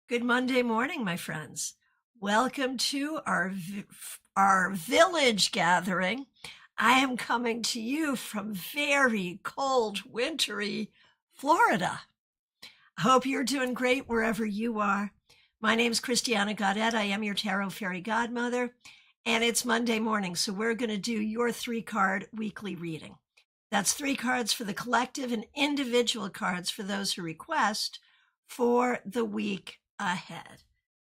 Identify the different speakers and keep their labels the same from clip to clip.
Speaker 1: Good Monday morning, my friends. Welcome to our village gathering. I am coming to you from very cold, wintry Florida. I hope you're doing great wherever you are. My name is Christiana Gaudet. I am your Tarot Fairy Godmother, and it's Monday morning, so we're going to do your 3-card weekly reading. That's 3 cards for the collective and individual cards for those who request for the week ahead.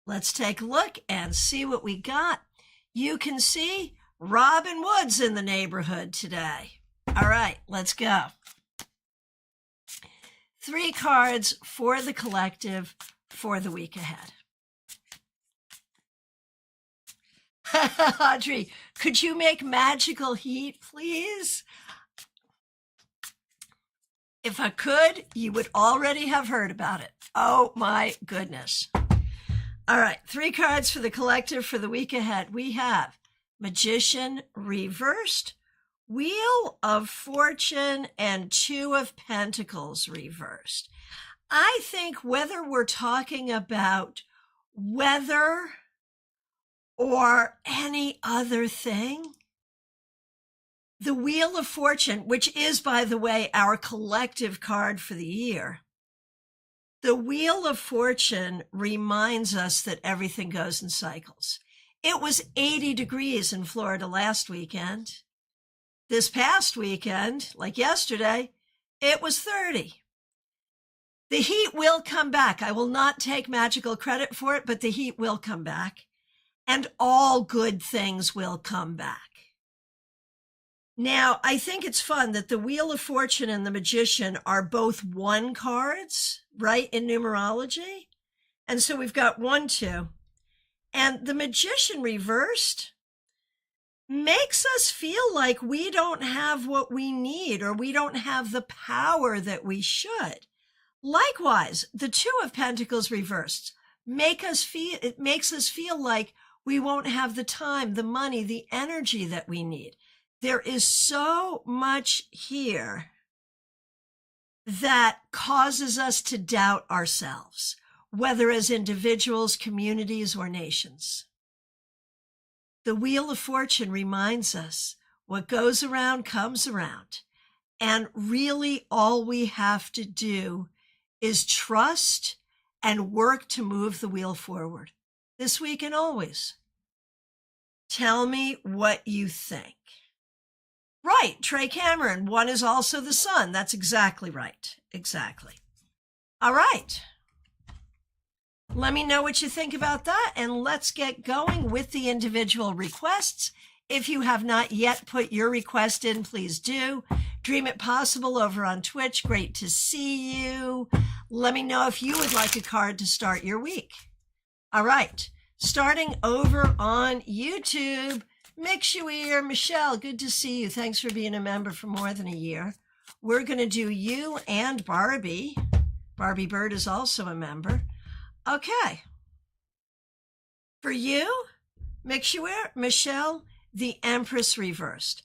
Speaker 1: Let's take a look and see what we got. You can see Robin Wood's in the neighborhood today. All right, let's go. 3 cards for the collective for the week ahead. Audrey, could you make magical heat, please? If I could, you would already have heard about it. Oh my goodness. All right, 3 cards for the collective for the week ahead. We have Magician reversed, Wheel of Fortune, and 2 of Pentacles reversed. I think whether we're talking about weather or any other thing, the Wheel of Fortune, which is, by the way, our collective card for the year, the Wheel of Fortune reminds us that everything goes in cycles. It was 80 degrees in Florida last weekend. This past weekend, like yesterday, it was 30. The heat will come back. I will not take magical credit for it, but the heat will come back, and all good things will come back. Now, I think it's fun that the Wheel of Fortune and the Magician are both 1 cards, right, in numerology. And so we've got 1, 2. And the Magician reversed makes us feel like we don't have what we need, or we don't have the power that we should. Likewise, the 2 of Pentacles reversed makes us feel like we won't have the time, the money, the energy that we need. There is so much here that causes us to doubt ourselves, whether as individuals, communities, or nations. The Wheel of Fortune reminds us what goes around comes around. And really all we have to do is trust and work to move the wheel forward, this week and always. Tell me what you think. Right, Trey Cameron, 1 is also the sun. That's exactly right. Exactly. All right. Let me know what you think about that, and let's get going with the individual requests. If you have not yet put your request in, please do. Dream It Possible over on Twitch. Great to see you. Let me know if you would like a card to start your week. All right. Starting over on YouTube, Mixuir, Michelle, good to see you. Thanks for being a member for more than a year. We're going to do you and Barbie. Barbie Bird is also a member. Okay. For you, Mixuir, Michelle, the Empress reversed.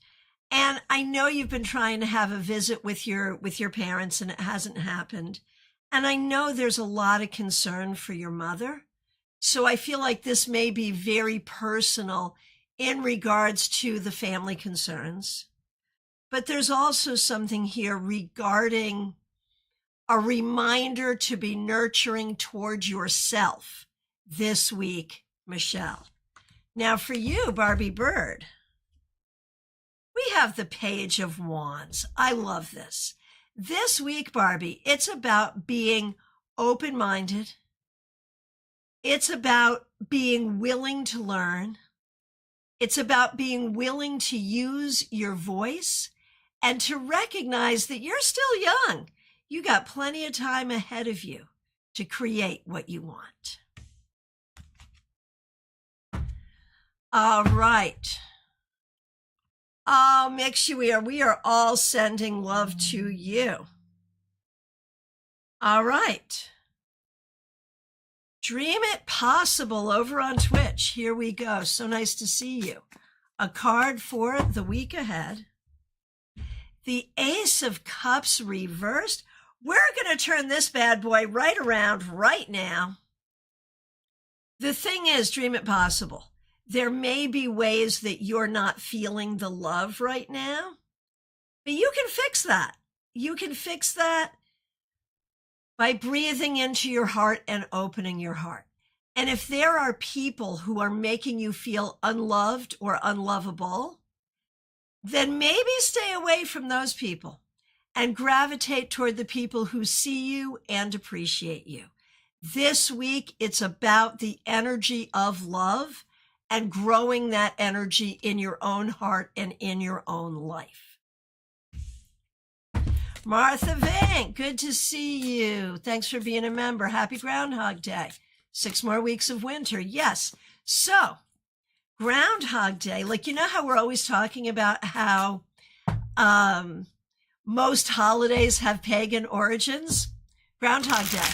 Speaker 1: And I know you've been trying to have a visit with your parents and it hasn't happened. And I know there's a lot of concern for your mother. So I feel like this may be very personal in regards to the family concerns. But there's also something here regarding a reminder to be nurturing towards yourself this week, Michelle. Now for you, Barbie Bird, we have the Page of Wands. I love this. This week, Barbie, it's about being open-minded. It's about being willing to learn. It's about being willing to use your voice and to recognize that you're still young. You got plenty of time ahead of you to create what you want. All right. Oh, Mixuir, we are all sending love to you. All right. Dream It Possible over on Twitch. Here we go. So nice to see you. A card for the week ahead. The Ace of Cups reversed. We're going to turn this bad boy right around right now. The thing is, dream it possible. There may be ways that you're not feeling the love right now, but you can fix that. You can fix that by breathing into your heart and opening your heart. And if there are people who are making you feel unloved or unlovable, then maybe stay away from those people and gravitate toward the people who see you and appreciate you. This week, it's about the energy of love and growing that energy in your own heart and in your own life. Martha Vink, good to see you. Thanks for being a member. Happy Groundhog Day. 6 more weeks of winter. Yes. So, Groundhog Day, like, you know how we're always talking about how most holidays have pagan origins? Groundhog Day.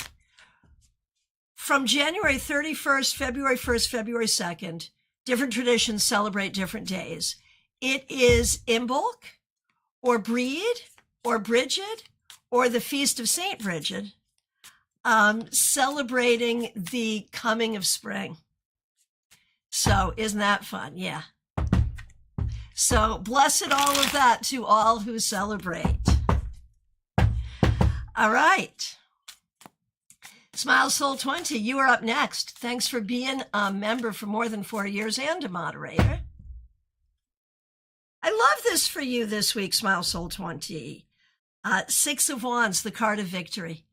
Speaker 1: From January 31st, February 1st, February 2nd, different traditions celebrate different days. It is Imbolc or Breed or Bridget or the Feast of Saint Bridget, celebrating the coming of spring. So isn't that fun? Yeah. So blessed all of that to all who celebrate. All right. Smile Soul 20, you are up next. Thanks for being a member for more than 4 years and a moderator. I love this for you this week, Smile Soul 20. 6 of Wands, the card of victory.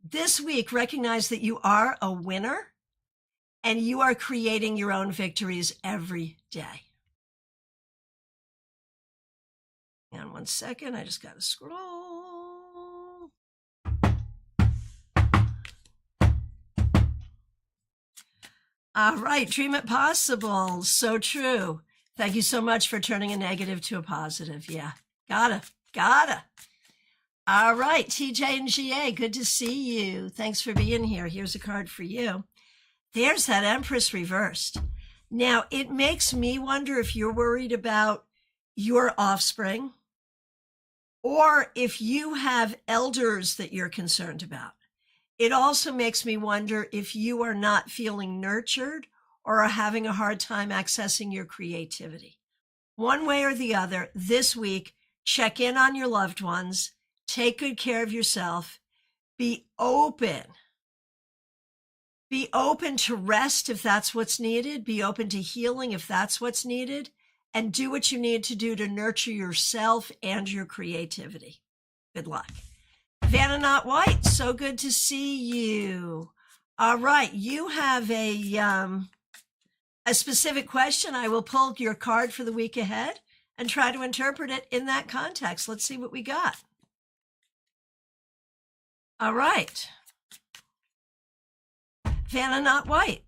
Speaker 1: This week, recognize that you are a winner and you are creating your own victories every day. Hang on 1 second. I just got to scroll. All right. Dream it possible. So true. Thank you so much for turning a negative to a positive. Yeah. Gotta. All right. TJ and GA, good to see you. Thanks for being here. Here's a card for you. There's that Empress reversed. Now, it makes me wonder if you're worried about your offspring or if you have elders that you're concerned about. It also makes me wonder if you are not feeling nurtured or are having a hard time accessing your creativity. One way or the other, this week, check in on your loved ones, take good care of yourself, be open. Be open to rest if that's what's needed. Be open to healing if that's what's needed. And do what you need to do to nurture yourself and your creativity. Good luck. Vanna Not White, so good to see you. All right, you have a specific question. I will pull your card for the week ahead and try to interpret it in that context. Let's see what we got. All right. Vanna Not White.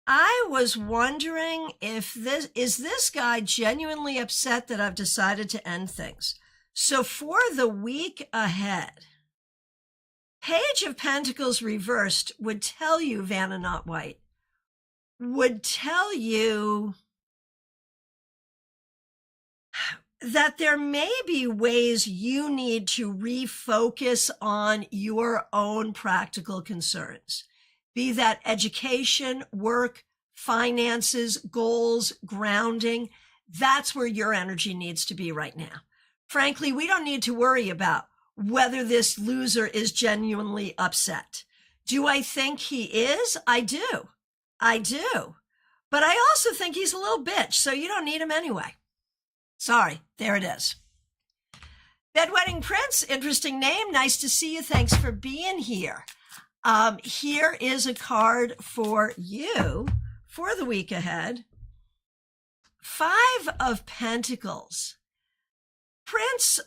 Speaker 1: I was wondering if this guy genuinely upset that I've decided to end things. So for the week ahead, Page of Pentacles reversed would tell you, Vanna Not White, would tell you that there may be ways you need to refocus on your own practical concerns, be that education, work, finances, goals, grounding. That's where your energy needs to be right now. Frankly, we don't need to worry about whether this loser is genuinely upset. Do I think he is? I do. But I also think he's a little bitch, so you don't need him anyway. Sorry, there it is. Bedwetting Prince, interesting name. Nice to see you. Thanks for being here. Here is a card for you for the week ahead. 5 of Pentacles. Prince,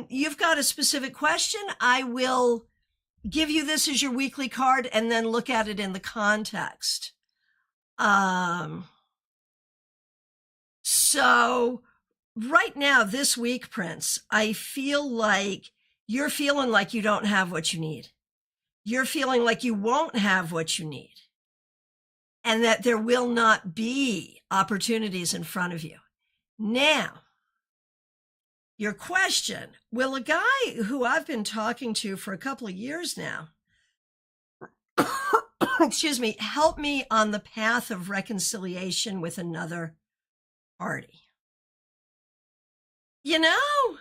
Speaker 1: you've got a specific question. I will give you this as your weekly card and then look at it in the context. So right now, this week, Prince, I feel like you're feeling like you don't have what you need. You're feeling like you won't have what you need and that there will not be opportunities in front of you. Now, your question, will a guy who I've been talking to for a couple of years now excuse me, help me on the path of reconciliation with another party. You know,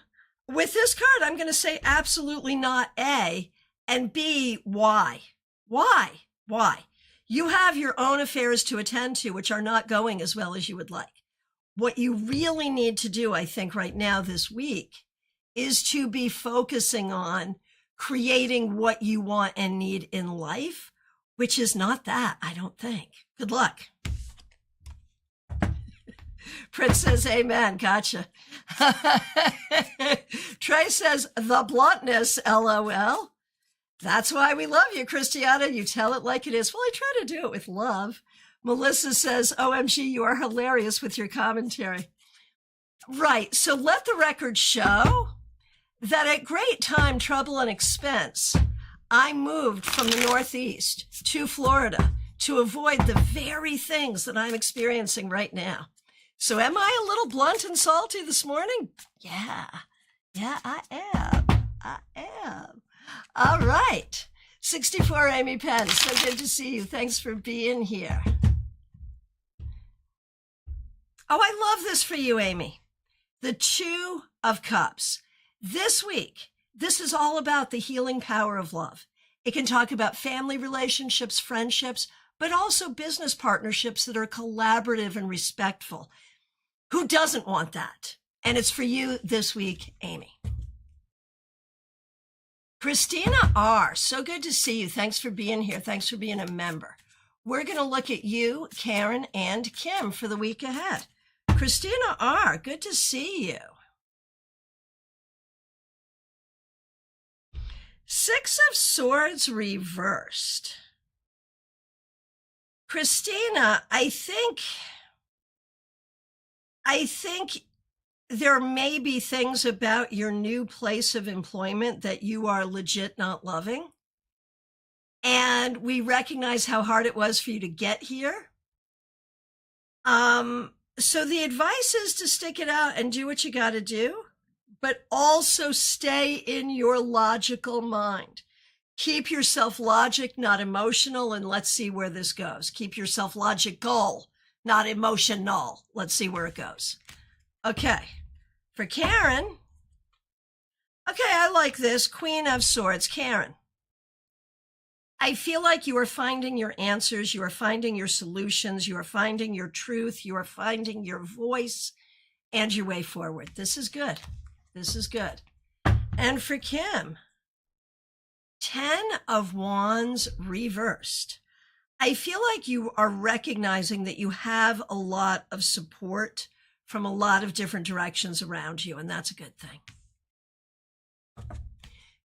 Speaker 1: with this card, I'm going to say absolutely not A, and B, why? Why? You have your own affairs to attend to, which are not going as well as you would like. What you really need to do, I think, right now this week is to be focusing on creating what you want and need in life, which is not that, I don't think. Good luck. Prince says, amen. Gotcha. Trey says, the bluntness, LOL. That's why we love you, Christiana. You tell it like it is. Well, I try to do it with love. Melissa says, OMG, you are hilarious with your commentary. Right. So let the record show that at great time, trouble, and expense, I moved from the Northeast to Florida to avoid the very things that I'm experiencing right now. So am I a little blunt and salty this morning? Yeah, I am. All right. 64 Amy Penn, so good to see you. Thanks for being here. Oh, I love this for you, Amy. The Two of Cups. This week, this is all about the healing power of love. It can talk about family relationships, friendships, but also business partnerships that are collaborative and respectful. Who doesn't want that? And it's for you this week, Amy. Christina R., so good to see you. Thanks for being here. Thanks for being a member. We're going to look at you, Karen, and Kim for the week ahead. Christina R., good to see you. Six of Swords reversed. Christina, I think there may be things about your new place of employment that you are legit not loving. And we recognize how hard it was for you to get here. So the advice is to stick it out and do what you got to do, but also stay in your logical mind. Keep yourself logic, not emotional, and let's see where this goes. Keep yourself logical, not emotional. Let's see where it goes. Okay, for Karen. Okay, I like this. Queen of Swords, Karen. I feel like you are finding your answers. You are finding your solutions. You are finding your truth. You are finding your voice and your way forward. This is good. This is good. And for Kim, 10 of Wands reversed. I feel like you are recognizing that you have a lot of support from a lot of different directions around you, and that's a good thing.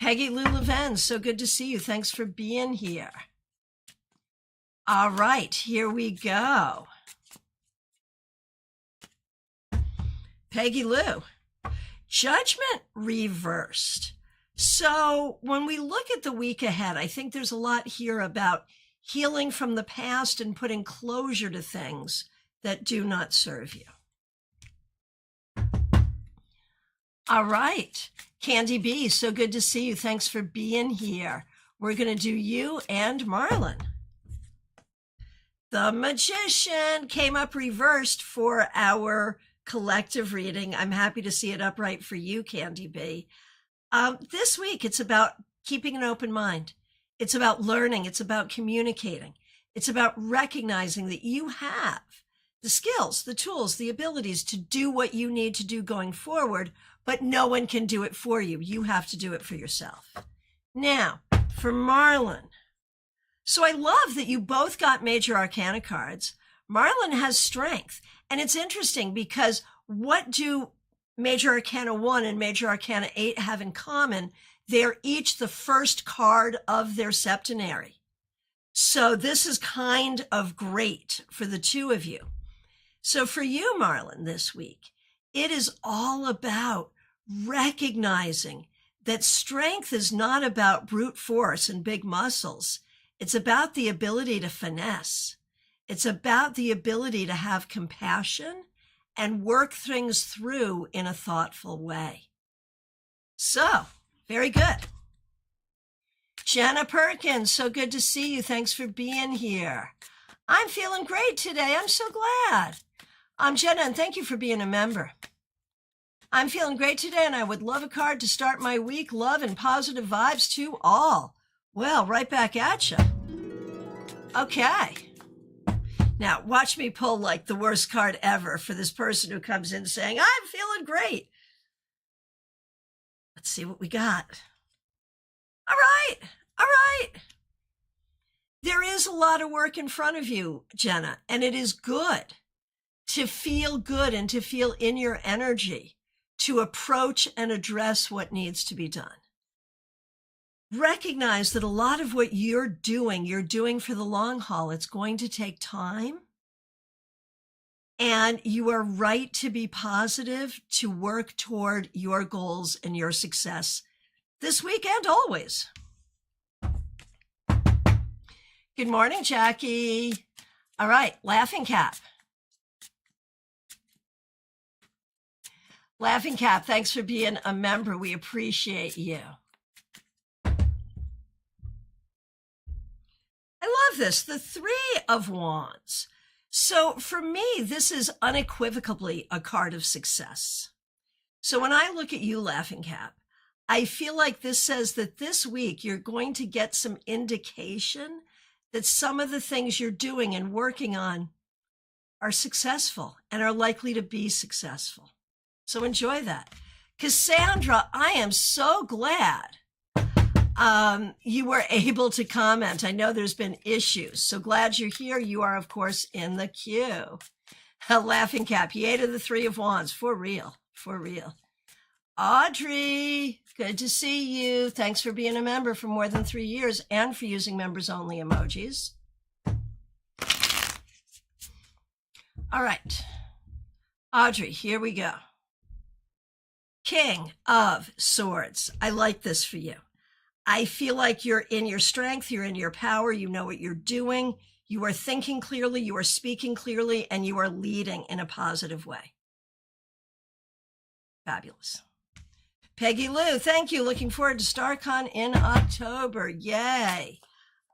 Speaker 1: Peggy Lou Leven, so good to see you. Thanks for being here. All right, here we go. Peggy Lou, Judgment reversed. So when we look at the week ahead, I think there's a lot here about healing from the past and putting closure to things that do not serve you. All right. Candy B, so good to see you. Thanks for being here. We're going to do you and Marlon. The Magician came up reversed for our collective reading. I'm happy to see it upright for you, Candy B. This week, it's about keeping an open mind. It's about learning. It's about communicating. It's about recognizing that you have the skills, the tools, the abilities to do what you need to do going forward, but no one can do it for you. You have to do it for yourself. Now, for Marlon. So I love that you both got Major Arcana cards. Marlon has strength. And it's interesting because what do Major Arcana 1 and Major Arcana 8 have in common? They're each the first card of their septenary. So this is kind of great for the two of you. So for you, Marlon, this week, it is all about recognizing that strength is not about brute force and big muscles. It's about the ability to finesse. It's about the ability to have compassion and work things through in a thoughtful way. So, very good. Jenna Perkins, so good to see you. Thanks for being here. I'm feeling great today. I'm so glad. I'm Jenna, and thank you for being a member. I'm feeling great today, and I would love a card to start my week. Love and positive vibes to all. Well, right back at you. Okay. Now, watch me pull like the worst card ever for this person who comes in saying, I'm feeling great. Let's see what we got. All right. All right. There is a lot of work in front of you, Jenna, and it is good to feel good and to feel in your energy to approach and address what needs to be done. Recognize that a lot of what you're doing for the long haul. It's going to take time. And you are right to be positive, to work toward your goals and your success this week and always. Good morning, Jackie. All right, Laughing Cap. Laughing Cap, thanks for being a member. We appreciate you. I love this, the Three of Wands. So for me, this is unequivocally a card of success. So when I look at you, Laughing Cap, I feel like this says that this week you're going to get some indication that some of the things you're doing and working on are successful and are likely to be successful. So enjoy that. Cassandra, I am so glad you were able to comment. I know there's been issues. So glad you're here. You are, of course, in the queue. Laughing Cap, yay to the Three of Wands. For real. For real. Audrey, good to see you. Thanks for being a member for more than 3 years and for using members only emojis. All right. Audrey, here we go. King of Swords. I like this for you. I feel like you're in your strength, you're in your power, you know what you're doing, you are thinking clearly, you are speaking clearly, and you are leading in a positive way. Fabulous. Peggy Lou, thank you. Looking forward to StaarCon in October. Yay.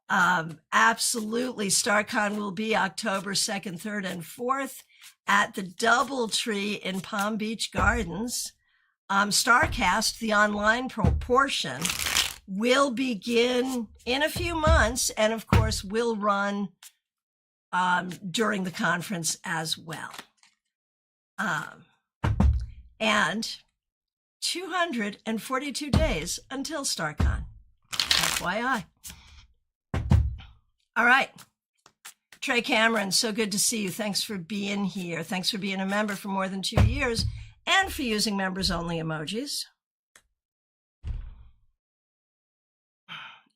Speaker 1: Absolutely. StaarCon will be October 2nd, 3rd, and 4th at the DoubleTree in Palm Beach Gardens. StarCast, the online portion, will begin in a few months and, of course, will run during the conference as well. And 242 days until StaarCon. FYI. All right. Trey Cameron, so good to see you. Thanks for being here. Thanks for being a member for more than 2 years and for using members only emojis.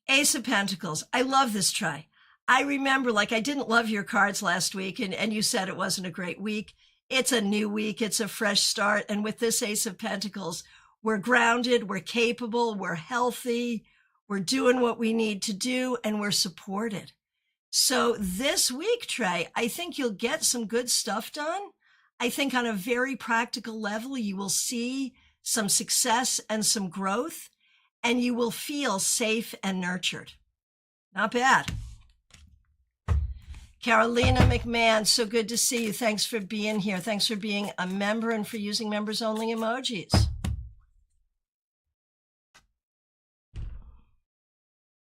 Speaker 1: Ace of Pentacles. I love this, Trey. I remember, like, I didn't love your cards last week, and you said it wasn't a great week. It's a new week. It's a fresh start. And with this Ace of Pentacles, we're grounded, we're capable, we're healthy, we're doing what we need to do, and we're supported. So this week, Trey, I think you'll get some good stuff done. I think on a very practical level, you will see some success and some growth, and you will feel safe and nurtured. Not bad. Carolina McMahon, so good to see you. Thanks for being here. Thanks for being a member and for using members only emojis.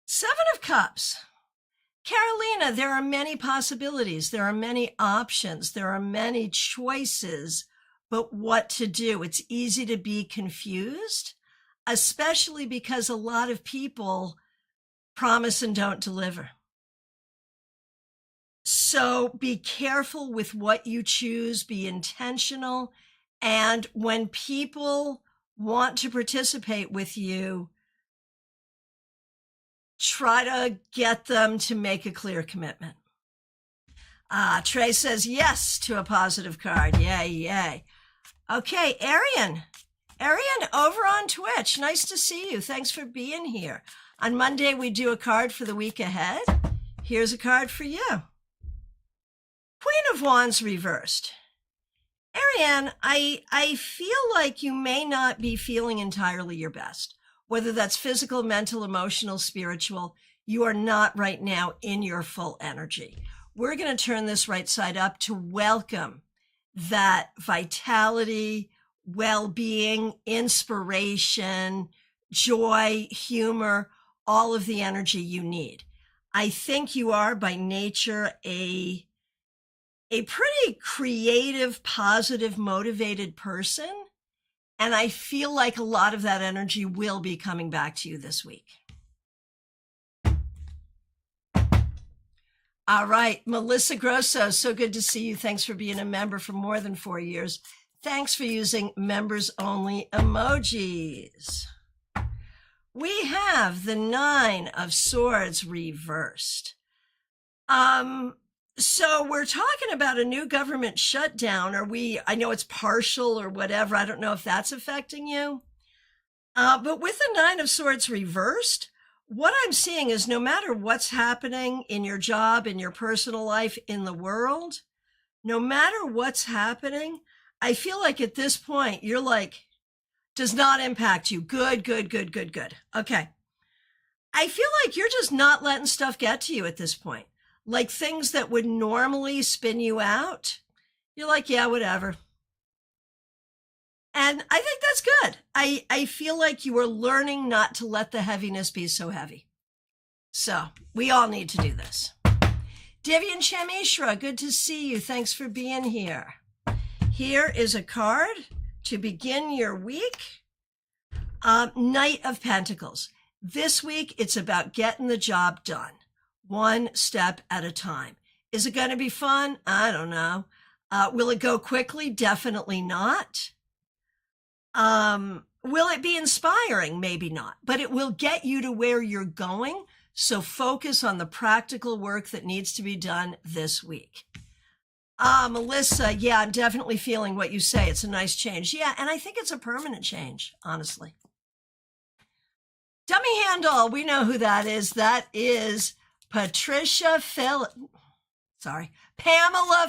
Speaker 1: Seven of Cups. Carolina, there are many possibilities. There are many options. There are many choices, but what to do? It's easy to be confused, especially because a lot of people promise and don't deliver. So be careful with what you choose, be intentional. And when people want to participate with you, try to get them to make a clear commitment. Trey says yes to a positive card. Yay, yay. Okay, Arian. Arian, over on Twitch. Nice to see you. Thanks for being here. On Monday, we do a card for the week ahead. Here's a card for you. Queen of Wands reversed. Ariane, I feel like you may not be feeling entirely your best. whether that's physical, mental, emotional, spiritual, you are not right now in your full energy. We're going to turn this right side up to welcome that vitality, well-being, inspiration, joy, humor, all of the energy you need. I think you are by nature a pretty creative, positive, motivated person. And I feel like a lot of that energy will be coming back to you this week. All right, Melissa Grosso, so good to see you. Thanks for being a member for more than 4 years. Thanks for using members only emojis. We have the 9 of Swords reversed. So we're talking about a new government shutdown. I know it's partial or whatever. I don't know if that's affecting you. But with the 9 of Swords reversed, what I'm seeing is no matter what's happening in your job, in your personal life, in the world, no matter what's happening, I feel like at this point, you're like, does not impact you. Good. Okay. I feel like you're just not letting stuff get to you at this point. Like things that would normally spin you out, you're like, yeah, whatever. And I think that's good. I feel like you are learning not to let the heaviness be so heavy. So we all need to do this. Divyan Chamishra, good to see you. Thanks for being here. Here is a card to begin your week. Knight of Pentacles. This week, it's about getting the job done, one step at a time. Is it going to be fun? I don't know. Will it go quickly? Definitely not. Will it be inspiring? Maybe not, but it will get you to where you're going. So focus on the practical work that needs to be done this week. Melissa, yeah, I'm definitely feeling what you say. It's a nice change. Yeah, and I think it's a permanent change, honestly. Dummy handle, we know who that is. That is Pamela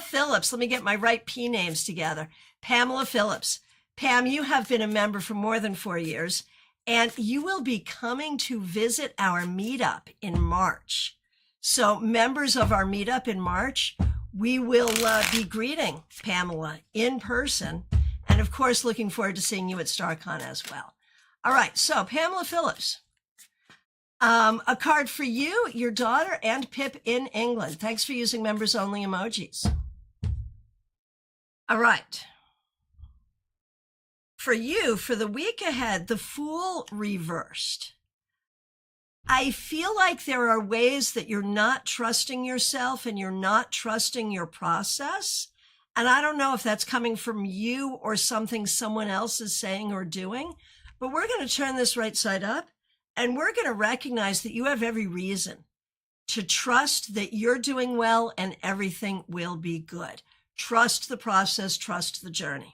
Speaker 1: Phillips. Let me get my right P names together. Pamela Phillips. Pam, you have been a member for more than 4 years, and you will be coming to visit our meetup in March. So members of our meetup in March, we will be greeting Pamela in person. And of course, looking forward to seeing you at StaarCon as well. All right, so Pamela Phillips. A card for you, your daughter, and Pip in England. Thanks for using members only emojis. All right. For you, for the week ahead, the Fool reversed. I feel like there are ways that you're not trusting yourself and you're not trusting your process. And I don't know if that's coming from you or something someone else is saying or doing, but we're going to turn this right side up and we're going to recognize that you have every reason to trust that you're doing well and everything will be good. Trust the process, trust the journey.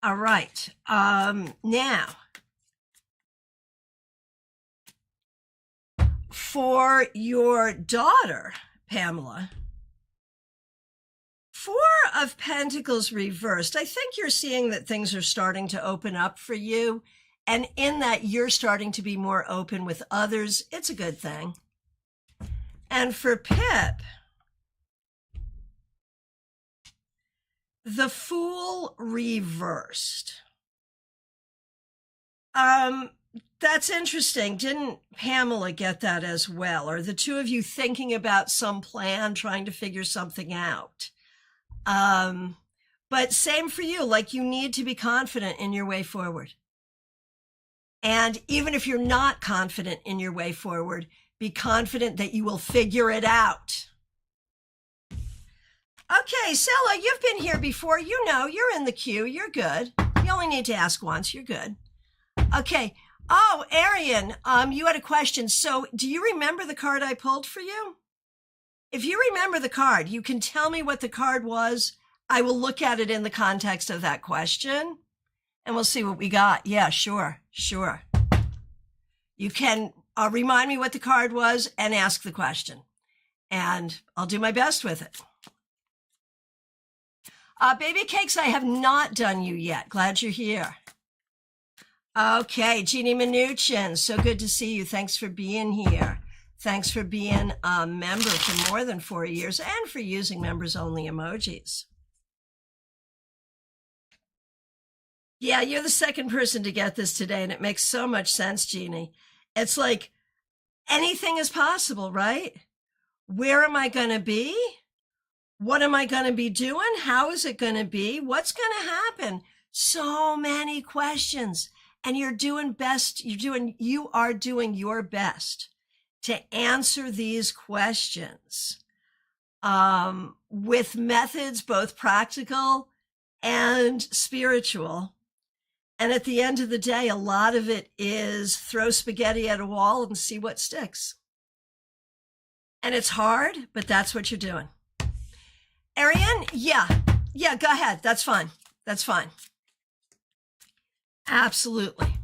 Speaker 1: All right. Now, for your daughter, Pamela, 4 of Pentacles reversed. I think you're seeing that things are starting to open up for you. And in that, you're starting to be more open with others. It's a good thing. And for Pip, the Fool reversed. That's interesting. Didn't Pamela get that as well? Or the two of you thinking about some plan, trying to figure something out? But same for you, like you need to be confident in your way forward. And even if you're not confident in your way forward, be confident that you will figure it out. Okay, Sella, you've been here before. You know, you're in the queue. You're good. You only need to ask once. You're good. Okay. Oh, Arian, you had a question. So do you remember the card I pulled for you? If you remember the card, you can tell me what the card was. I will look at it in the context of that question and we'll see what we got. Yeah, sure. You can remind me what the card was and ask the question and I'll do my best with it. Baby Cakes, I have not done you yet. Glad you're here. Okay, Jeannie Mnuchin, so good to see you. Thanks for being here. Thanks for being a member for more than 4 years and for using members-only emojis. Yeah, you're the second person to get this today, and it makes so much sense, Jeannie. It's like anything is possible, right? Where am I going to be? What am I going to be doing? How is it going to be? What's going to happen? So many questions. And you are doing your best to answer these questions with methods, both practical and spiritual. And at the end of the day, a lot of it is throw spaghetti at a wall and see what sticks. And it's hard, but that's what you're doing. Ariane, yeah, go ahead. That's fine. That's fine. Absolutely.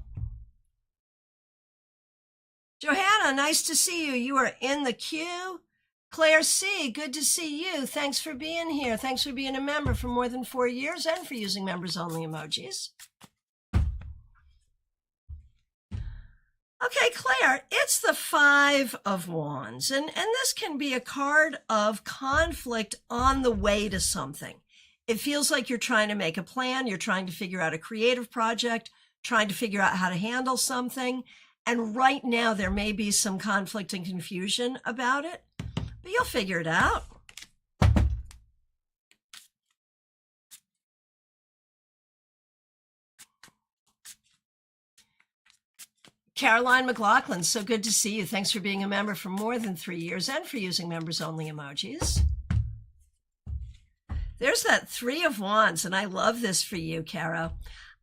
Speaker 1: Johanna, nice to see you. You are in the queue. Claire C., good to see you. Thanks for being here. Thanks for being a member for more than 4 years and for using members-only emojis. Okay, Claire, it's the 5 of Wands, and this can be a card of conflict on the way to something. It feels like you're trying to make a plan, you're trying to figure out a creative project, trying to figure out how to handle something, and right now there may be some conflict and confusion about it, but you'll figure it out. Caroline McLaughlin, so good to see you. Thanks for being a member for more than 3 years and for using members-only emojis. There's that 3 of Wands, and I love this for you, Caro.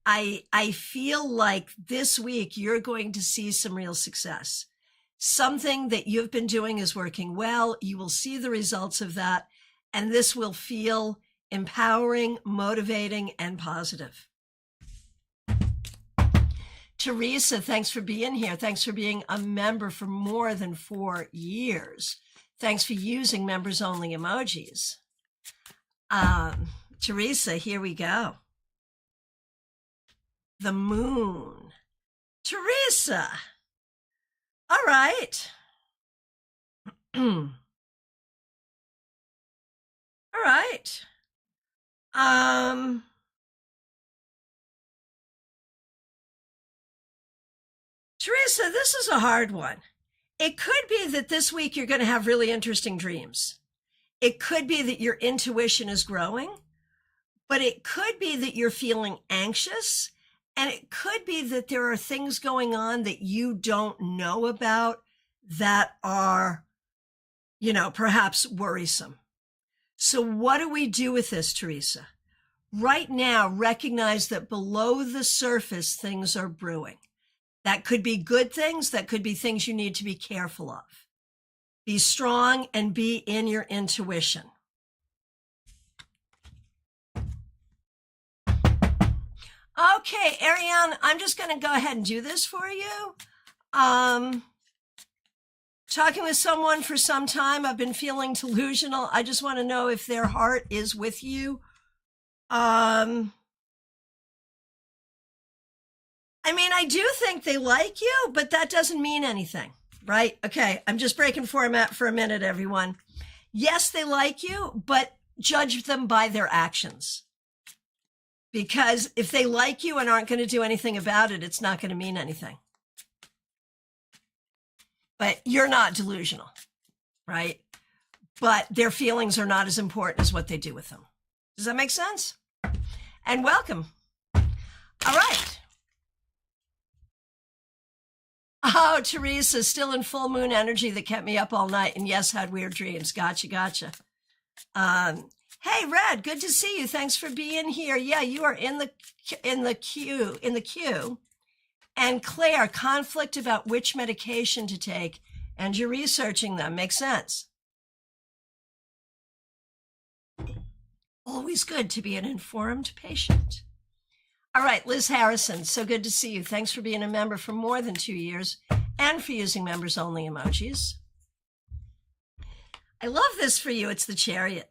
Speaker 1: I feel like this week you're going to see some real success. Something that you've been doing is working well. You will see the results of that, and this will feel empowering, motivating, and positive. Teresa, thanks for being here. Thanks for being a member for more than 4 years. Thanks for using members-only emojis. Teresa, here we go. The moon. Teresa. All right. All right. Teresa, this is a hard one. It could be that this week you're going to have really interesting dreams. It could be that your intuition is growing, but it could be that you're feeling anxious, and it could be that there are things going on that you don't know about that are, perhaps worrisome. So what do we do with this, Teresa? Right now, recognize that below the surface, things are brewing. That could be good things. That could be things you need to be careful of. Be strong and be in your intuition. Okay, Ariane, I'm just going to go ahead and do this for you. Talking with someone for some time, I've been feeling delusional. I just want to know if their heart is with you. I do think they like you, but that doesn't mean anything, right? Okay, I'm just breaking format for a minute, everyone. Yes, they like you, but judge them by their actions. Because if they like you and aren't going to do anything about it, it's not going to mean anything. But you're not delusional, right? But their feelings are not as important as what they do with them. Does that make sense? And welcome. All right. Oh, Teresa, still in full moon energy that kept me up all night. And yes, had weird dreams. Gotcha. Hey, Red, good to see you. Thanks for being here. Yeah, you are in the queue. And Claire, conflict about which medication to take, and you're researching them. Makes sense. Always good to be an informed patient. All right, Liz Harrison, so good to see you. Thanks for being a member for more than 2 years and for using members-only emojis. I love this for you. It's the Chariot.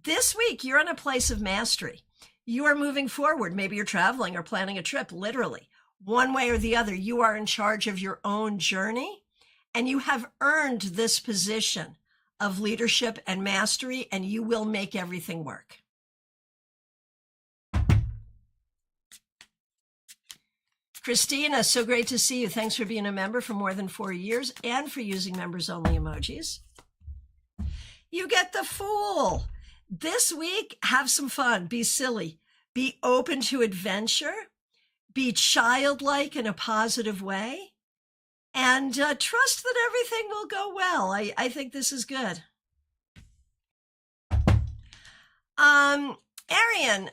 Speaker 1: This week, you're in a place of mastery. You are moving forward. Maybe you're traveling or planning a trip, literally. One way or the other, you are in charge of your own journey, and you have earned this position of leadership and mastery, and you will make everything work. Christina, so great to see you. Thanks for being a member for more than 4 years and for using members only emojis. You get the Fool. This week, have some fun. Be silly. Be open to adventure. Be childlike in a positive way. And trust that everything will go well. I think this is good. Arian,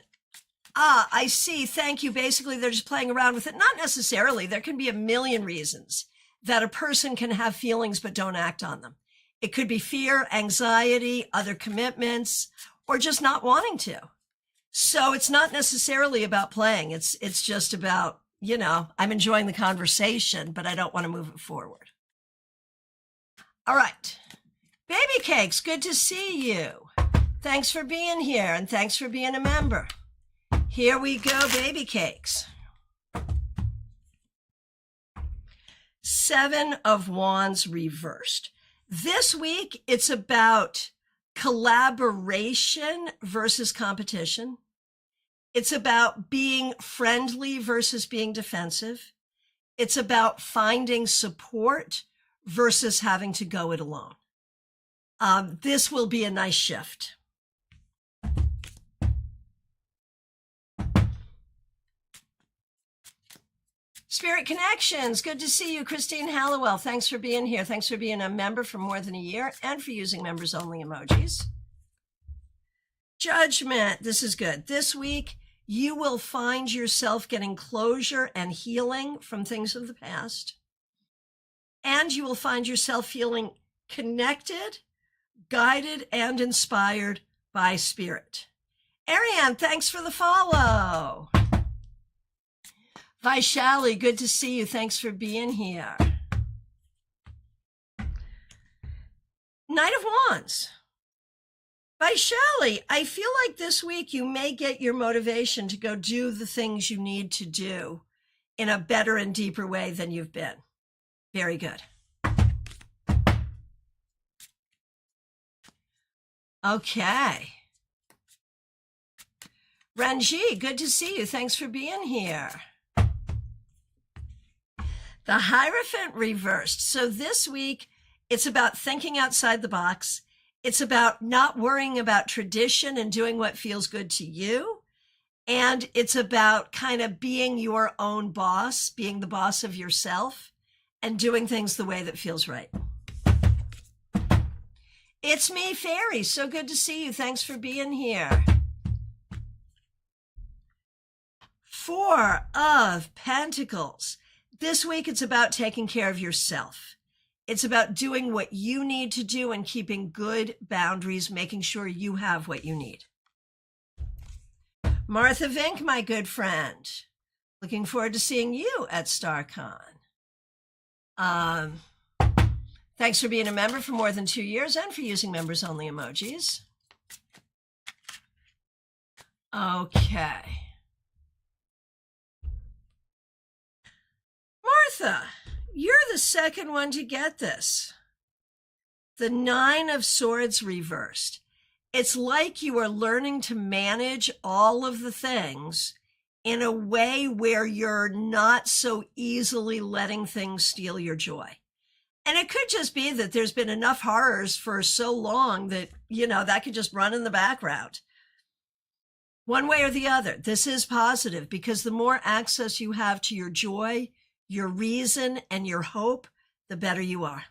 Speaker 1: I see. Thank you. Basically, they're just playing around with it. Not necessarily. There can be a million reasons that a person can have feelings but don't act on them. It could be fear, anxiety, other commitments, or just not wanting to. So it's not necessarily about playing. It's just about, I'm enjoying the conversation, but I don't want to move it forward. All right. Baby Cakes, good to see you. Thanks for being here, and thanks for being a member. Here we go, Baby Cakes. 7 of Wands reversed. This week, it's about collaboration versus competition. It's about being friendly versus being defensive. It's about finding support versus having to go it alone. This will be a nice shift. Spirit Connections, good to see you. Christine Hallowell, thanks for being here. Thanks for being a member for more than a year and for using members only emojis. Judgment, this is good. This week, you will find yourself getting closure and healing from things of the past. And you will find yourself feeling connected, guided, and inspired by Spirit. Ariane, thanks for the follow. Vaishali, good to see you. Thanks for being here. Knight of Wands. Vaishali, I feel like this week you may get your motivation to go do the things you need to do in a better and deeper way than you've been. Very good. Okay. Ranji, good to see you. Thanks for being here. The Hierophant reversed. So this week, it's about thinking outside the box. It's about not worrying about tradition and doing what feels good to you. And it's about kind of being your own boss, being the boss of yourself, and doing things the way that feels right. It's me, Fairy. So good to see you. Thanks for being here. 4 of Pentacles. This week, it's about taking care of yourself. It's about doing what you need to do and keeping good boundaries, making sure you have what you need. Martha Vink, my good friend. Looking forward to seeing you at StaarCon. Thanks for being a member for more than 2 years and for using members only emojis. Okay. Martha, you're the second one to get this. The 9 of Swords reversed. It's like you are learning to manage all of the things in a way where you're not so easily letting things steal your joy. And it could just be that there's been enough horrors for so long that, that could just run in the background. One way or the other, this is positive because the more access you have to your joy, your reason, and your hope, the better you are.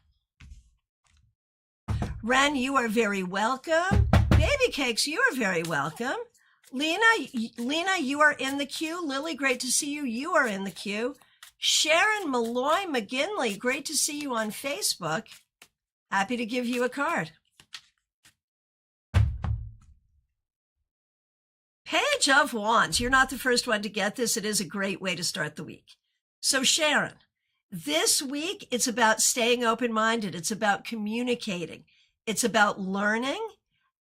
Speaker 1: Ren, you are very welcome. Baby Cakes, you are very welcome. Lena, you are in the queue. Lily, great to see you. You are in the queue. Sharon Malloy McGinley, great to see you on Facebook. Happy to give you a card. Page of Wands. You're not the first one to get this. It is a great way to start the week. So Sharon, this week, it's about staying open-minded. It's about communicating. It's about learning.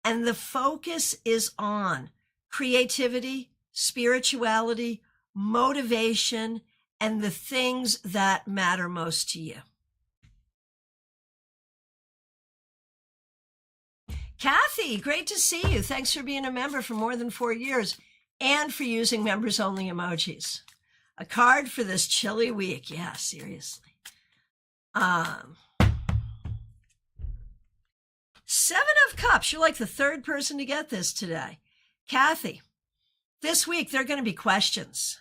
Speaker 1: And the focus is on creativity, spirituality, motivation, and the things that matter most to you. Kathy, great to see you. Thanks for being a member for more than 4 years and for using members only emojis. A card for this chilly week. Yeah, seriously. 7 of Cups. You're like the third person to get this today. Kathy, this week there are going to be questions,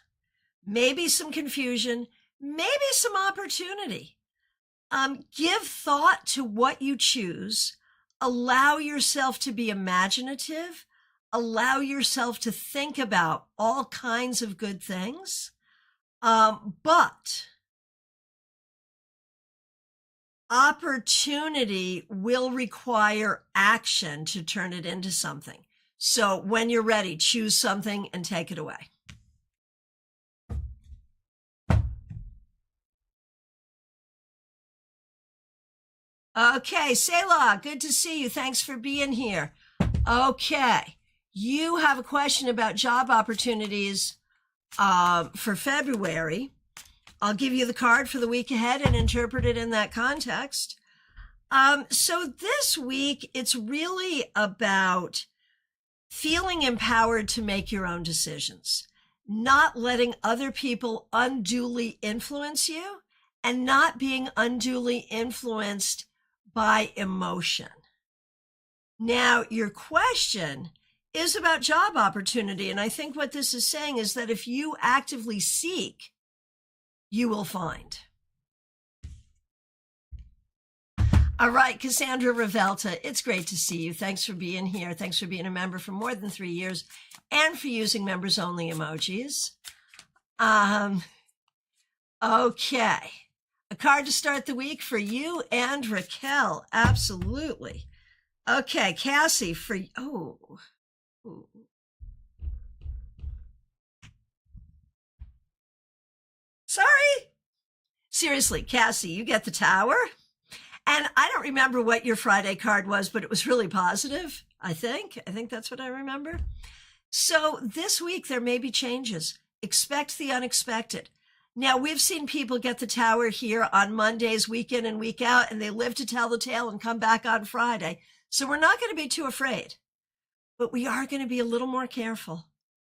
Speaker 1: maybe some confusion, maybe some opportunity. Give thought to what you choose. Allow yourself to be imaginative. Allow yourself to think about all kinds of good things. But opportunity will require action to turn it into something. So when you're ready, choose something and take it away. Okay, Selah, good to see you. Thanks for being here. Okay, you have a question about job opportunities for February. I'll give you the card for the week ahead and interpret it in that context. So this week, it's really about feeling empowered to make your own decisions, not letting other people unduly influence you, and not being unduly influenced by emotion. Now, your question is about job opportunity, and I think what this is saying is that if you actively seek, you will find. All right, Cassandra Revelta, it's great to see you. Thanks for being here. Thanks for being a member for more than 3 years and for using members only emojis. Okay. A card to start the week for you and Raquel. Absolutely. Okay, Cassie, for Ooh. Sorry. Seriously, Cassie, you get the Tower. And I don't remember what your Friday card was, but it was really positive, I think. I think that's what I remember. So this week, there may be changes. Expect the unexpected. Now, we've seen people get the Tower here on Mondays, week in and week out, and they live to tell the tale and come back on Friday. So we're not going to be too afraid, but we are going to be a little more careful.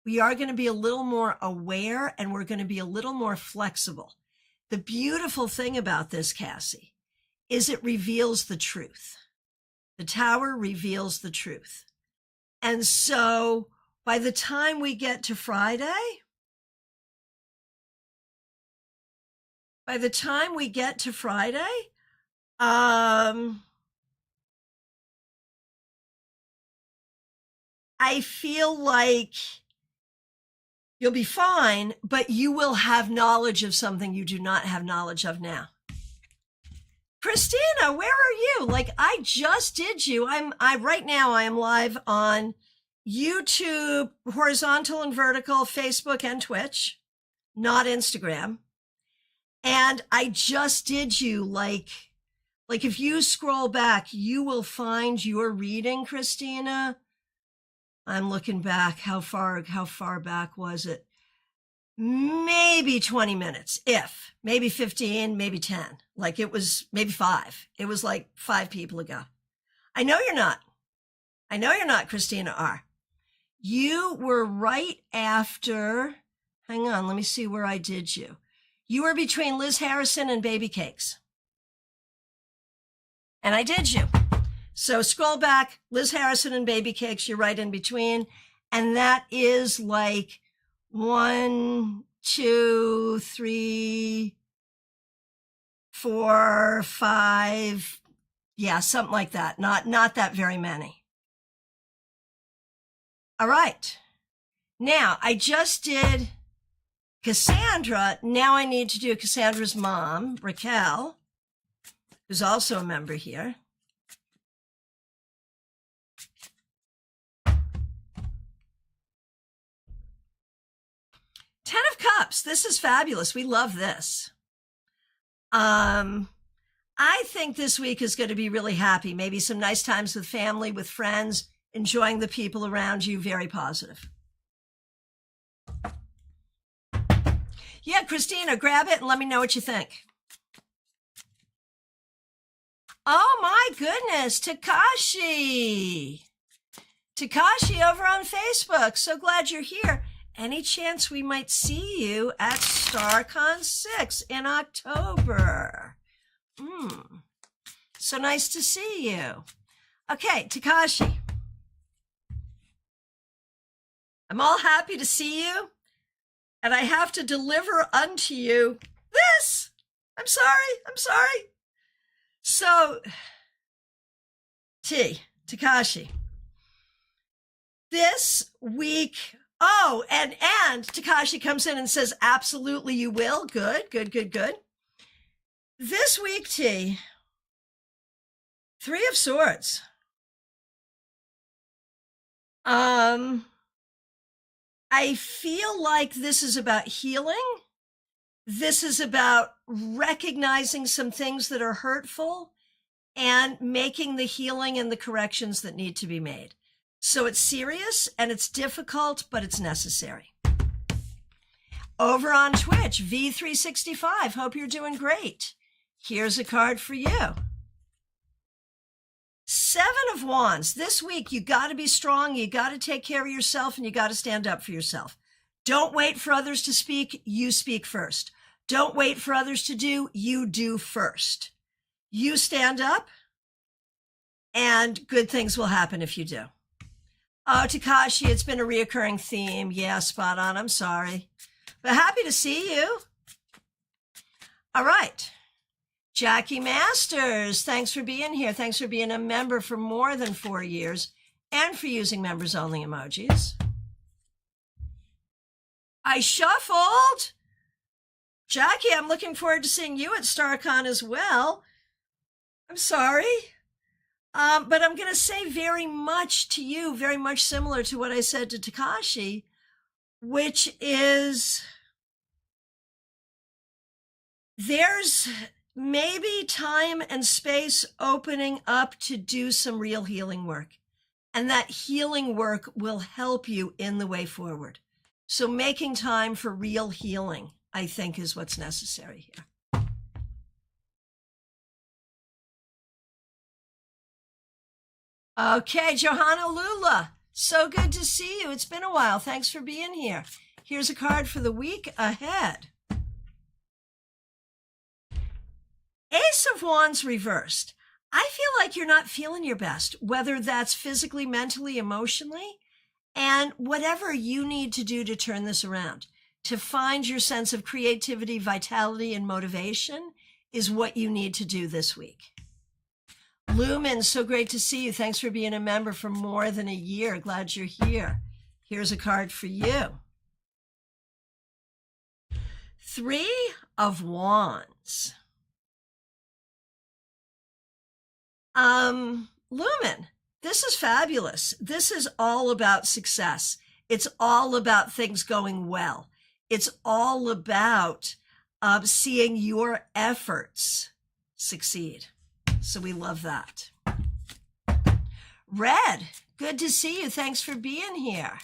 Speaker 1: We are going to be a little more aware, and we're going to be a little more flexible. The beautiful thing about this, Cassie, is it reveals the truth. The Tower reveals the truth. And so by the time we get to Friday, I feel like you'll be fine, but you will have knowledge of something you do not have knowledge of now. Christina, where are you? Like, I just did you. Right now I am live on YouTube, horizontal and vertical, Facebook and Twitch, not Instagram. And I just did you, like if you scroll back, you will find your reading, Christina. I'm looking back. How far back was it? Maybe 20 minutes, if maybe 15, maybe 10. Like it was maybe 5. It was like 5 people ago. I know you're not, Christina R. You were right after, hang on, let me see where I did you. You were between Liz Harrison and Baby Cakes. And I did you. So scroll back, Liz Harrison and Baby Cakes, you're right in between. And that is like 1, 2, 3, 4, 5. Yeah, something like that. Not that very many. All right. Now, I just did Cassandra. Now I need to do Cassandra's mom, Raquel, who's also a member here. Ten of Cups. This is fabulous. We love this. I think this week is going to be really happy. Maybe some nice times with family, with friends, enjoying the people around you, very positive. Yeah, Christina, grab it and let me know what you think. Oh my goodness, Takashi. Takashi over on Facebook. So glad you're here. Any chance we might see you at StaarCon 6 in October? So nice to see you. Okay, Takashi. I'm all happy to see you, and I have to deliver unto you this. I'm sorry. So, Takashi, this week, and Takashi comes in and says, absolutely you will. Good. This week, Three of Swords. I feel like this is about healing. This is about recognizing some things that are hurtful and making the healing and the corrections that need to be made. So it's serious and it's difficult, but it's necessary. Over on Twitch, V365, hope you're doing great. Here's a card for you. 7 of Wands. This week, you got to be strong. You got to take care of yourself and you got to stand up for yourself. Don't wait for others to speak. You speak first. Don't wait for others to do. You do first. You stand up and good things will happen if you do. Oh, Takashi, it's been a reoccurring theme. Yeah, spot on. I'm sorry. But happy to see you. All right. Jackie Masters, thanks for being here. Thanks for being a member for more than 4 years and for using members only emojis. I shuffled. Jackie, I'm looking forward to seeing you at StaarCon as well. I'm sorry. But I'm going to say very much to you, very much similar to what I said to Takashi, which is there's maybe time and space opening up to do some real healing work. And that healing work will help you in the way forward. So making time for real healing, I think, is what's necessary here. Okay, Johanna Lula, so good to see you. It's been a while. Thanks for being here. Here's a card for the week ahead. Ace of Wands reversed. I feel like you're not feeling your best, whether that's physically, mentally, emotionally, and whatever you need to do to turn this around, to find your sense of creativity, vitality, and motivation is what you need to do this week. Lumen, so great to see you. Thanks for being a member for more than a year. Glad you're here. Here's a card for you. 3 of Wands. Lumen, this is fabulous. This is all about success. It's all about things going well. It's all about seeing your efforts succeed. So we love that. Red, good to see you. Thanks for being here.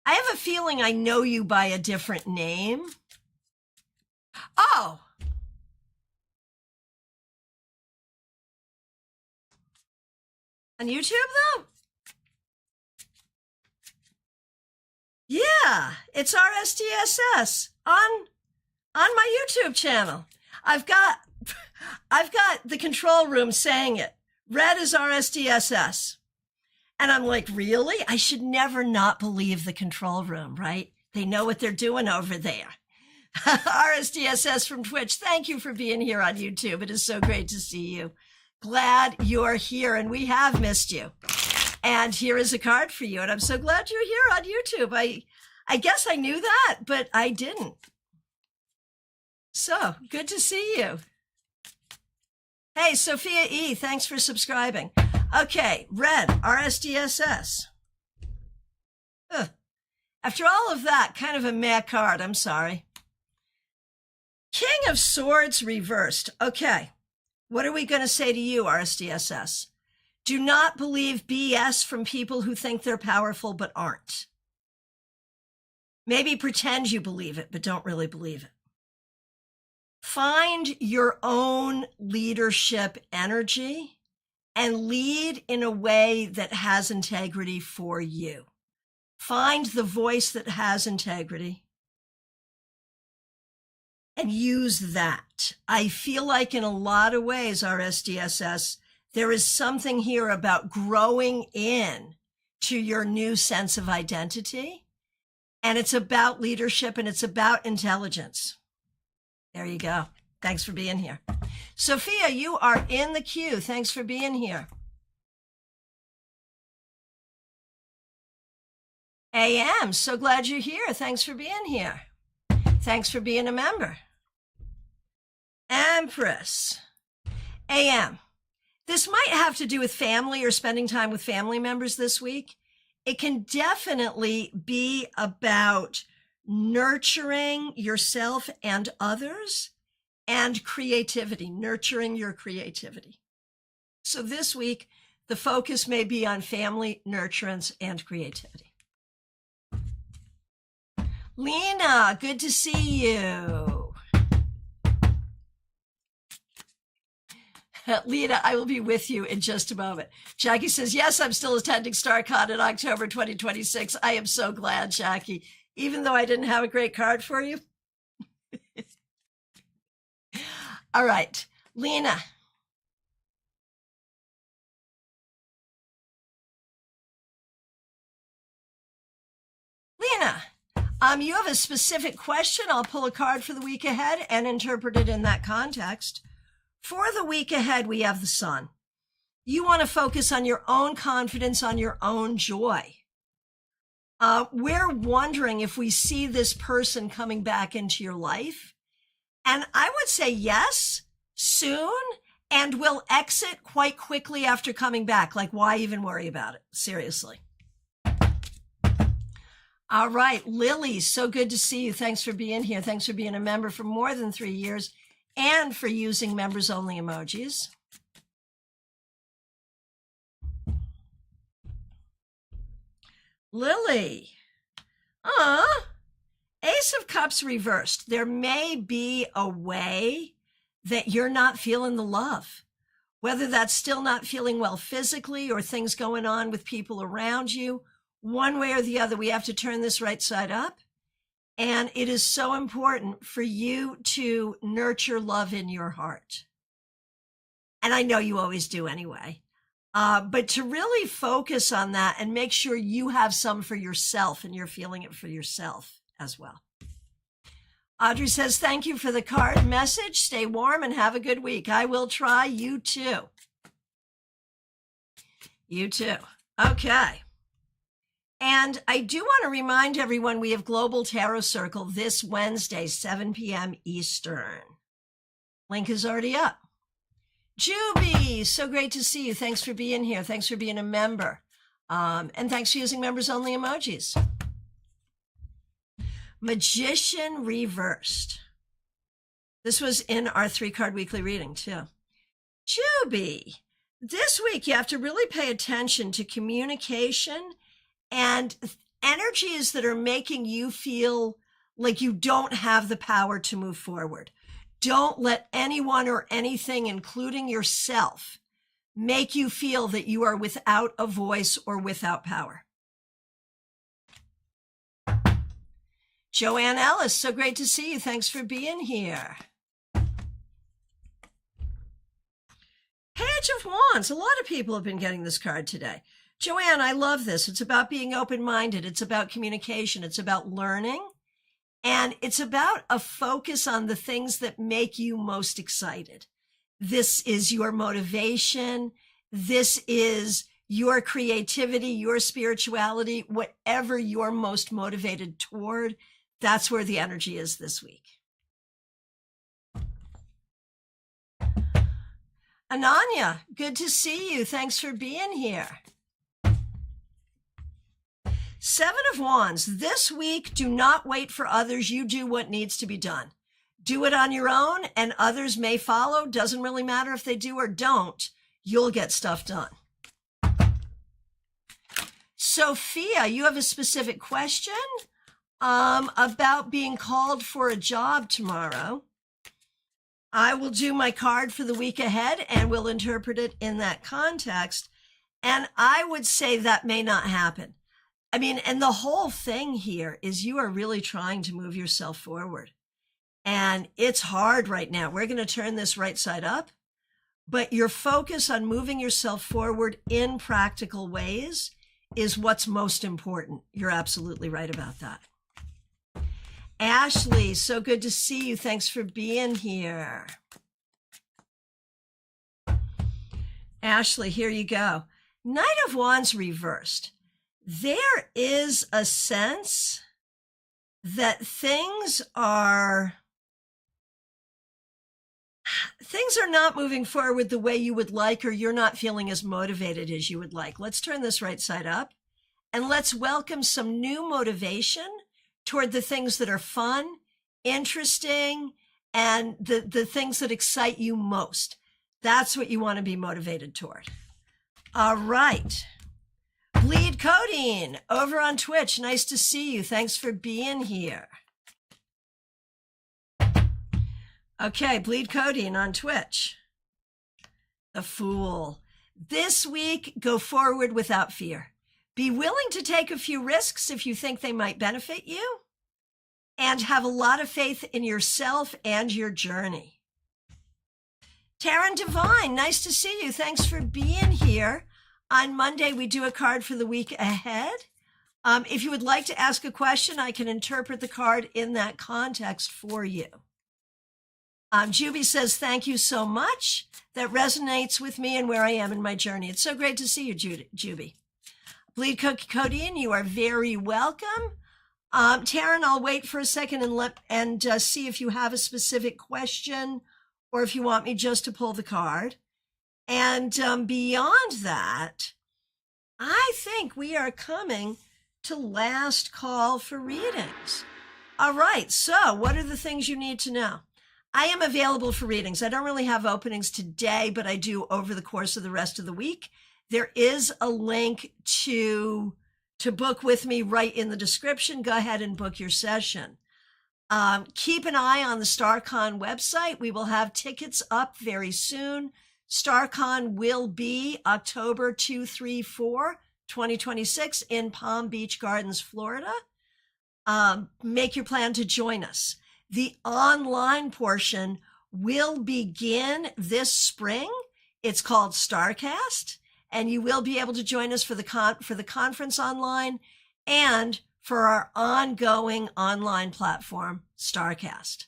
Speaker 1: I have a feeling I know you by a different name. Oh, on YouTube, though? Yeah, it's RSDSS on my YouTube channel. I've got the control room saying it. Red is RSDSS. And I'm like, really? I should never not believe the control room, right? They know what they're doing over there. RSDSS from Twitch, thank you for being here on YouTube. It is so great to see you. Glad you're here, and we have missed you. And here is a card for you, and I'm so glad you're here on YouTube. I guess I knew that, but I didn't. So, good to see you. Hey, Sophia E., thanks for subscribing. Okay, Red, RSDSS. Ugh. After all of that, kind of a meh card, I'm sorry. King of Swords reversed. Okay. What are we going to say to you, RSDSS? Do not believe BS from people who think they're powerful but aren't. Maybe pretend you believe it, but don't really believe it. Find your own leadership energy and lead in a way that has integrity for you. Find the voice that has integrity and use that. I feel like in a lot of ways, RSDSS, there is something here about growing in to your new sense of identity. And it's about leadership and it's about intelligence. There you go. Thanks for being here. Sophia, you are in the queue. Thanks for being here. AM, so glad you're here. Thanks for being here. Thanks for being a member. Empress. AM, this might have to do with family or spending time with family members this week. It can definitely be about nurturing yourself and others and creativity, nurturing your creativity. So this week, the focus may be on family, nurturance, and creativity. Lena, good to see you. Lena, I will be with you in just a moment. Jackie says, yes, I'm still attending StaarCon in October 2026. I am so glad, Jackie, even though I didn't have a great card for you. All right, Lena. Lena, you have a specific question. I'll pull a card for the week ahead and interpret it in that context. For the week ahead, we have the Sun. You want to focus on your own confidence, on your own joy. We're wondering if we see this person coming back into your life. And I would say yes, soon, and will exit quite quickly after coming back. Like, why even worry about it? Seriously. All right, Lily, so good to see you. Thanks for being here. Thanks for being a member for more than 3 years and for using members-only emojis. Lily. Ace of Cups reversed. There may be a way that you're not feeling the love, whether that's still not feeling well physically or things going on with people around you. One way or the other, we have to turn this right side up. And it is so important for you to nurture love in your heart. And I know you always do anyway. But to really focus on that and make sure you have some for yourself and you're feeling it for yourself as well. Audrey says, thank you for the card message. Stay warm and have a good week. I will try. You too. You too. Okay. And I do want to remind everyone we have Global Tarot Circle this Wednesday, 7 p.m. Eastern. Link is already up. Juby, so great to see you. Thanks for being here. Thanks for being a member. And thanks for using members-only emojis. Magician reversed. This was in our 3-card weekly reading, too. Juby, this week you have to really pay attention to communication and energies that are making you feel like you don't have the power to move forward. Don't let anyone or anything, including yourself, make you feel that you are without a voice or without power. Joanne Ellis, so great to see you. Thanks for being here. Page of Wands. A lot of people have been getting this card today. Joanne, I love this. It's about being open-minded. It's about communication. It's about learning. And it's about a focus on the things that make you most excited. This is your motivation. This is your creativity, your spirituality, whatever you're most motivated toward. That's where the energy is this week. Ananya, good to see you. Thanks for being here. 7 of Wands. This week, do not wait for others. You do what needs to be done. Do it on your own, and others may follow. Doesn't really matter if they do or don't. You'll get stuff done. Sophia, you have a specific question about being called for a job tomorrow. I will do my card for the week ahead and we'll interpret it in that context. And I would say that may not happen. I mean, and the whole thing here is you are really trying to move yourself forward. And it's hard right now. We're going to turn this right side up. But your focus on moving yourself forward in practical ways is what's most important. You're absolutely right about that. Ashley, so good to see you. Thanks for being here. Ashley, here you go. Knight of Wands reversed. There is a sense that things are not moving forward the way you would like, or you're not feeling as motivated as you would like. Let's turn this right side up and let's welcome some new motivation toward the things that are fun, interesting, and the things that excite you most. That's what you want to be motivated toward. All right. Bleed Codeine over on Twitch. Nice to see you. Thanks for being here. Okay, Bleed Codeine on Twitch. The Fool. This week, go forward without fear. Be willing to take a few risks if you think they might benefit you, and have a lot of faith in yourself and your journey. Taryn Divine, nice to see you. Thanks for being here. On Monday, we do a card for the week ahead. If you would like to ask a question, I can interpret the card in that context for you. Juby says, thank you so much. That resonates with me and where I am in my journey. It's so great to see you, Juby. Bleed Codeine, you are very welcome. Taryn, I'll wait for a second and see if you have a specific question or if you want me just to pull the card. And beyond that, I think we are coming to last call for readings. All right, so what are the things you need to know? I am available for readings. I don't really have openings today, but I do over the course of the rest of the week. There is a link to book with me right in the description. Go ahead and book your session. Keep an eye on the StaarCon website. We will have tickets up very soon. StaarCon will be October 2, 3, 4, 2026 in Palm Beach Gardens, Florida. Make your plan to join us. The online portion will begin this spring. It's called StaarCast, and you will be able to join us for the conference online and for our ongoing online platform, StaarCast.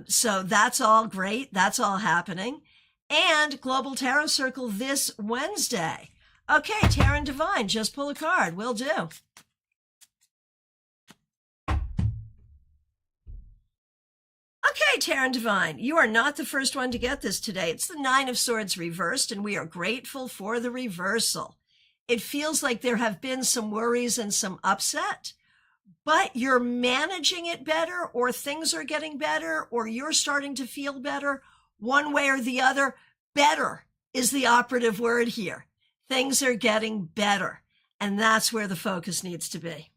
Speaker 1: So that's all great. That's all happening. And Global Tarot Circle this Wednesday. Okay, Taryn Divine, just pull a card. Will do. Okay, Taryn Divine, you are not the first one to get this today. It's the Nine of Swords reversed, and we are grateful for the reversal. It feels like there have been some worries and some upset, but you're managing it better, or things are getting better, or you're starting to feel better. One way or the other, better is the operative word here. Things are getting better, and that's where the focus needs to be.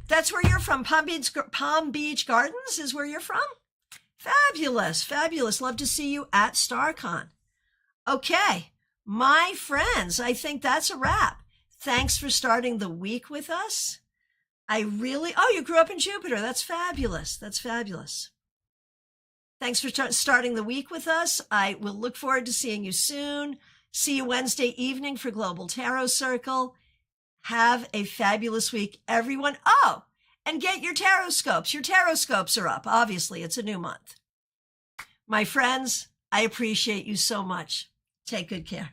Speaker 1: That's where you're from. Palm Beach Gardens is where you're from? Fabulous, fabulous. Love to see you at StaarCon. Okay, my friends, I think that's a wrap. Thanks for starting the week with us. Oh, you grew up in Jupiter. That's fabulous. That's fabulous. Thanks for starting the week with us. I will look forward to seeing you soon. See you Wednesday evening for Global Tarot Circle. Have a fabulous week, everyone. Oh, and get your tarot scopes. Your tarot scopes are up. Obviously, it's a new month. My friends, I appreciate you so much. Take good care.